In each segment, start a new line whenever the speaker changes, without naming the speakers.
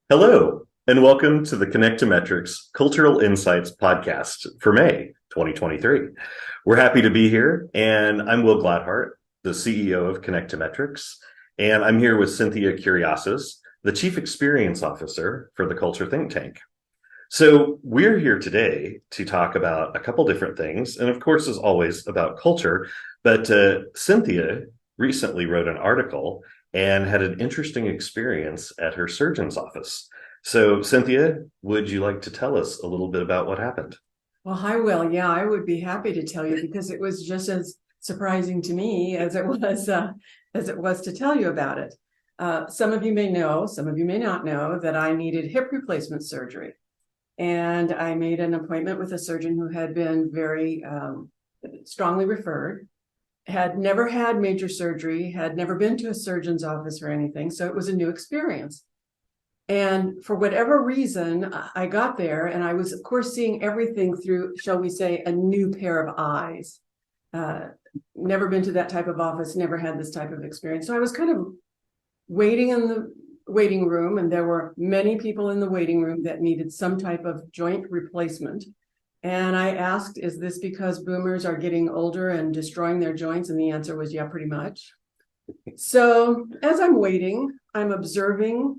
Hello, and welcome to the Connect to Metrics Cultural Insights podcast for May 2023. We're happy to be here, and I'm Will Gladhart, the CEO of Connect to Metrics, and I'm here with Cynthia Curiasis, the Chief Experience Officer for the Culture Think Tank. So we're here today to talk about a couple different things, and of course, as always, about culture, but Cynthia recently wrote an article and had an interesting experience at her surgeon's office. So, Cynthia, would you like to tell us a little bit about what happened?
Well, hi, Will. Yeah, I would be happy to tell you because it was just as surprising to me as it was to tell you about it. Some of you may know, some of you may not know that I needed hip replacement surgery, and I made an appointment with a surgeon who had been very strongly referred, had never had major surgery, had never been to a surgeon's office or anything, so it was a new experience. And for whatever reason, I got there and I was, of course, seeing everything through, shall we say, a new pair of eyes. Never been to that type of office, never had this type of experience. So I was kind of waiting in the waiting room, and there were many people in the waiting room that needed some type of joint replacement. And I asked, is this because boomers are getting older and destroying their joints? And the answer was, yeah, pretty much. So as I'm waiting, I'm observing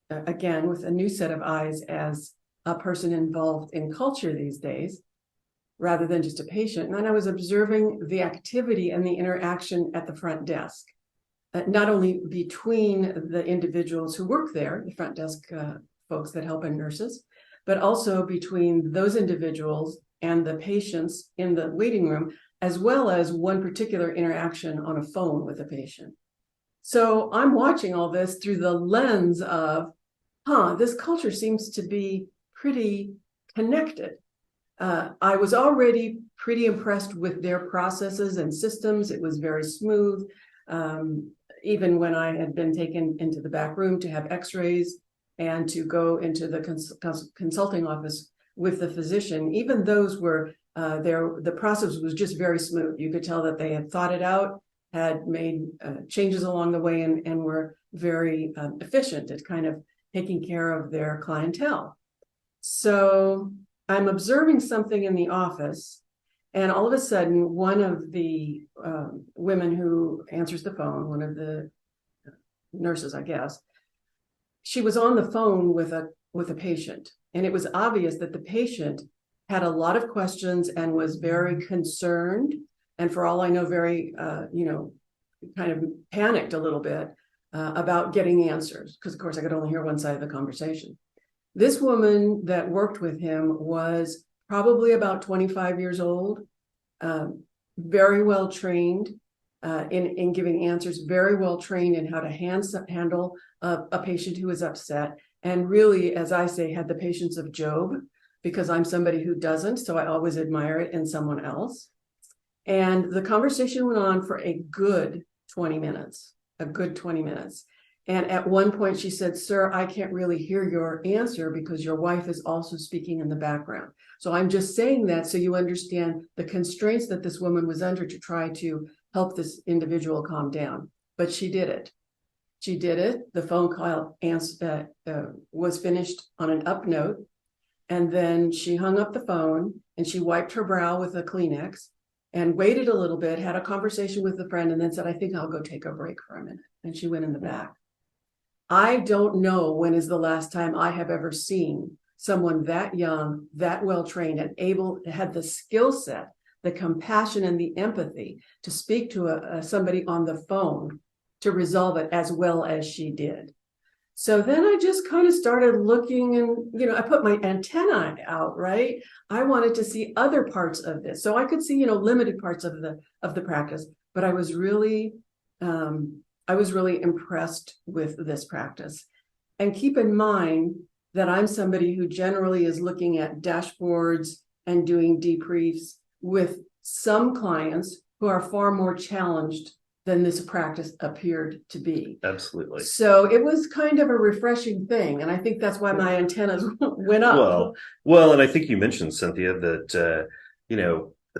again with a new set of eyes as a person involved in culture these days rather than just a patient. And I was observing the activity and the interaction at the front desk, not only between the individuals who work there, the front desk folks that help and nurses, but also between those individuals and the patients in the waiting room, as well as one particular interaction on a phone with a patient. So I'm watching all this through the lens of, this culture seems to be pretty connected. I was already pretty impressed with their processes and systems. It was very smooth. Even when I had been taken into the back room to have x-rays and to go into the consulting office with the physician, even those were the process was just very smooth. You could tell that they had thought it out, had made changes along the way, and were very efficient at kind of taking care of their clientele. So I'm observing something in the office, and all of a sudden, one of the women who answers the phone, one of the nurses, I guess, she was on the phone with a patient, and it was obvious that the patient had a lot of questions and was very concerned, and for all I know, very kind of panicked a little bit about getting answers, because of course I could only hear one side of the conversation. This woman that worked with him was probably about 25 years old, very well trained in giving answers, very well trained in how to handle a patient who is upset, and really, as I say, had the patience of Job, because I'm somebody who doesn't, so I always admire it in someone else. And the conversation went on for a good 20 minutes. And at one point she said, "Sir, I can't really hear your answer because your wife is also speaking in the background. So I'm just saying that so you understand the constraints that this woman was under to try to help this individual calm down." But she did it. The phone call was finished on an up note. And then she hung up the phone and she wiped her brow with a Kleenex and waited a little bit, had a conversation with a friend, and then said, "I think I'll go take a break for a minute." And she went in the back. I don't know when is the last time I have ever seen someone that young, that well trained, and able to have the skill set, the compassion, and the empathy to speak to somebody on the phone to resolve it as well as she did. So then I just kind of started looking, and I put my antenna out, right? I wanted to see other parts of this, so I could see limited parts of the practice, but I was really impressed with this practice. And keep in mind that I'm somebody who generally is looking at dashboards and doing debriefs with some clients who are far more challenged than this practice appeared to be.
Absolutely.
So it was kind of a refreshing thing. And I think that's why my antennas went up.
Well, and I think you mentioned, Cynthia, that,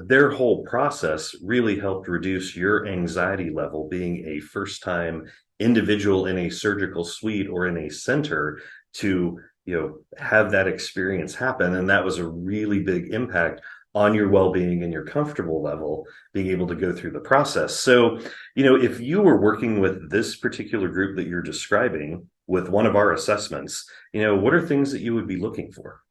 their whole process really helped reduce your anxiety level being a first time individual in a surgical suite or in a center to, have that experience happen. And that was a really big impact on your well-being and your comfortable level, being able to go through the process. So, if you were working with this particular group that you're describing with one of our assessments, what are things that you would be looking for,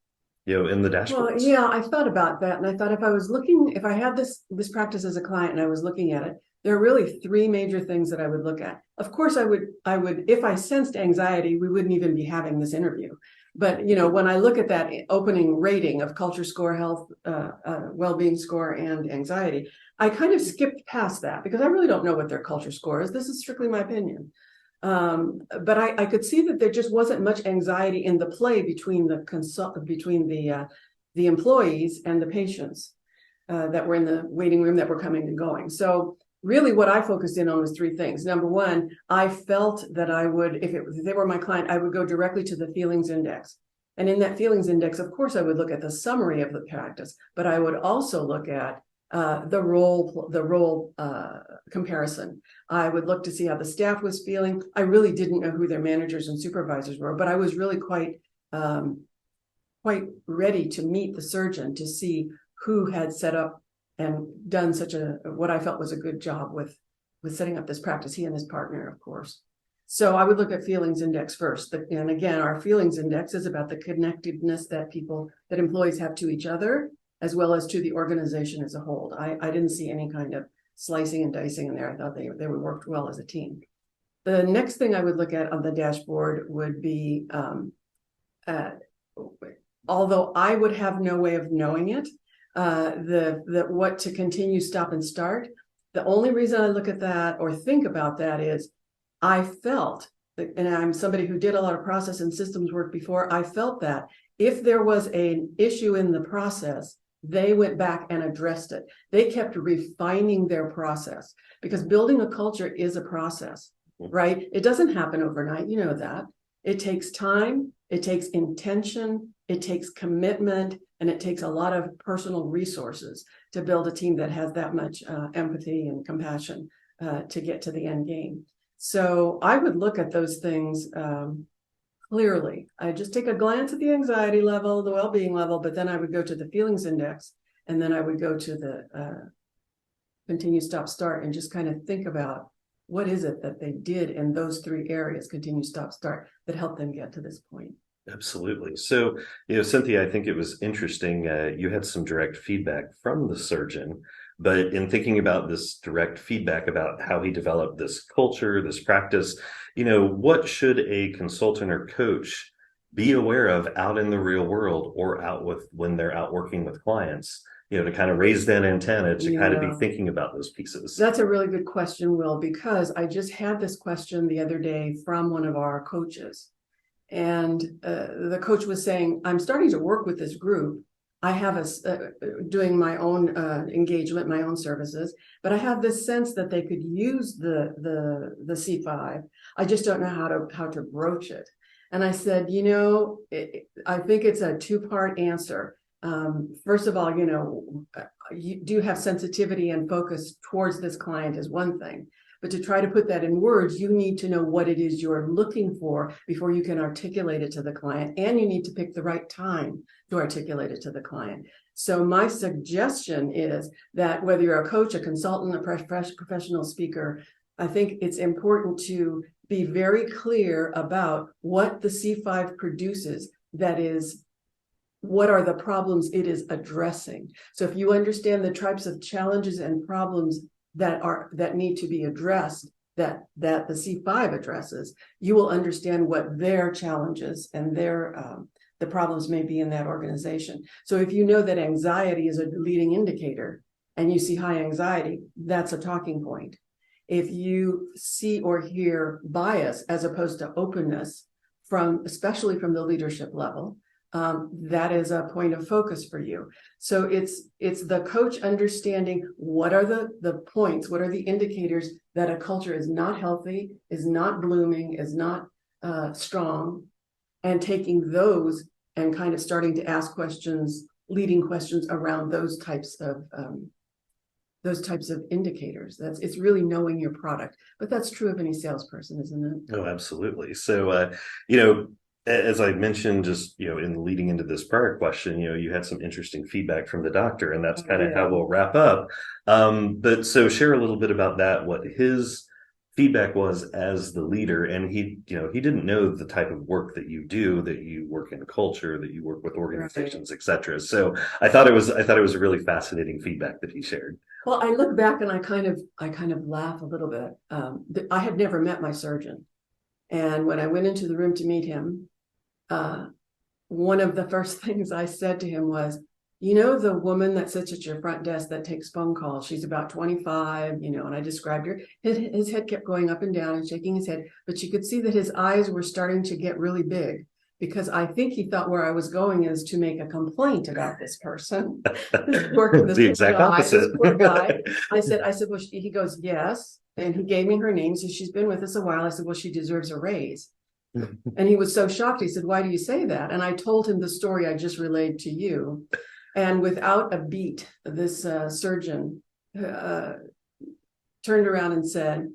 in the
Well,
dashboards?
yeah, I thought about that, and I thought if I had this practice as a client and I was looking at it, there are really three major things that I would look at. Of course, I would if I sensed anxiety, we wouldn't even be having this interview. But when I look at that opening rating of culture score, health, well-being score, and anxiety, I kind of skipped past that because I really don't know what their culture score is. This is strictly my opinion. But I could see that there just wasn't much anxiety in the play between the employees and the patients that were in the waiting room that were coming and going. So really what I focused in on was three things. Number one, I felt that I would, if they were my client, I would go directly to the feelings index. And in that feelings index, of course, I would look at the summary of the practice, but I would also look at the role comparison. I would look to see how the staff was feeling. I really didn't know who their managers and supervisors were, but I was really quite ready to meet the surgeon to see who had set up and done what I felt was a good job with setting up this practice, he and his partner, of course. So I would look at feelings index first. And again, our feelings index is about the connectedness that employees have to each other, as well as to the organization as a whole. I didn't see any kind of slicing and dicing in there. I thought they worked well as a team. The next thing I would look at on the dashboard would be, although I would have no way of knowing it, what to continue, stop, and start. The only reason I look at that or think about that is I felt, and I'm somebody who did a lot of process and systems work before, I felt that if there was an issue in the process, they went back and addressed it. They kept refining their process because building a culture is a process, right? It doesn't happen overnight. You know that. It takes time, it takes intention, it takes commitment, and it takes a lot of personal resources to build a team that has that much empathy and compassion to get to the end game. So I would look at those things clearly. I just take a glance at the anxiety level, the well-being level, but then I would go to the feelings index, and then I would go to the continue, stop, start, and just kind of think about what is it that they did in those three areas, continue, stop, start, that helped them get to this point.
Absolutely. So, Cynthia, I think it was interesting. You had some direct feedback from the surgeon, but in thinking about this direct feedback about how he developed this culture, this practice, what should a consultant or coach be aware of out in the real world or when they're out working with clients, to kind of raise that antenna to kind of be thinking about those pieces?
That's a really good question, Will, because I just had this question the other day from one of our coaches. And the coach was saying, I'm starting to work with this group. I have doing my own engagement, my own services, but I have this sense that they could use the C5. I just don't know how to broach it. And I said, I think it's a two-part answer. First of all, you do have sensitivity and focus towards this client is one thing. But to try to put that in words, you need to know what it is you're looking for before you can articulate it to the client. And you need to pick the right time to articulate it to the client. So my suggestion is that whether you're a coach, a consultant, a professional speaker, I think it's important to be very clear about what the C5 produces. That is, what are the problems it is addressing? So if you understand the types of challenges and problems that need to be addressed, that the C5 addresses, you will understand what their challenges and the problems may be in that organization. So if you know that anxiety is a leading indicator and you see high anxiety, that's a talking point. If you see or hear bias as opposed to openness especially from the leadership level, that is a point of focus for you. So it's the coach understanding what are the points, what are the indicators that a culture is not healthy, is not blooming, is not strong, and taking those and kind of starting to ask questions, leading questions around those types of indicators. It's really knowing your product, but that's true of any salesperson, isn't it?
Oh, absolutely. So, as I mentioned, just, in leading into this prior question, you had some interesting feedback from the doctor, and that's kind of how
Yeah.
we'll wrap up. But so share a little bit about that, what his feedback was as the leader. And he didn't know the type of work that you do, that you work in culture, that you work with
Right.
organizations, et cetera. So I thought it was a really fascinating feedback that he shared.
Well, I look back and I kind of laugh a little bit. I had never met my surgeon. And when I went into the room to meet him, uh, one of the first things I said to him was, the woman that sits at your front desk that takes phone calls, she's about 25, and I described her. His head kept going up and down and shaking his head, but you could see that his eyes were starting to get really big because I think he thought where I was going is to make a complaint about this person, this
The
poor
exact
guy, this
opposite.
poor guy. I said, well, he goes, yes. And he gave me her name. So she's been with us a while. I said, well, she deserves a raise. And he was so shocked. He said, why do you say that? And I told him the story I just relayed to you. And without a beat, this surgeon turned around and said,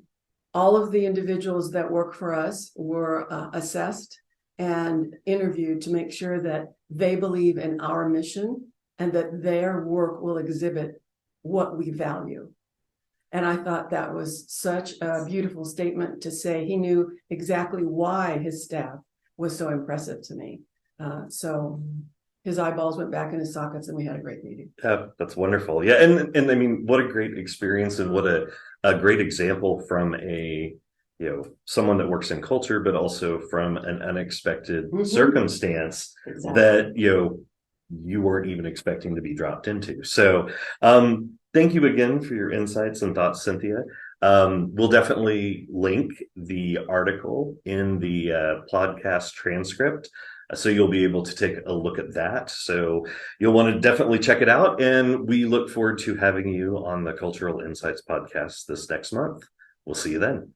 all of the individuals that work for us were assessed and interviewed to make sure that they believe in our mission and that their work will exhibit what we value. And I thought that was such a beautiful statement to say. He knew exactly why his staff was so impressive to me. So his eyeballs went back in his sockets and we had a great meeting.
That's wonderful. Yeah. And I mean, what a great experience, and what a great example from someone that works in culture, but also from an unexpected circumstance
Exactly.
that, you weren't even expecting to be dropped into. So, thank you again for your insights and thoughts, Cynthia. We'll definitely link the article in the podcast transcript, so you'll be able to take a look at that. So you'll want to definitely check it out. And we look forward to having you on the Cultural Insights podcast this next month. We'll see you then.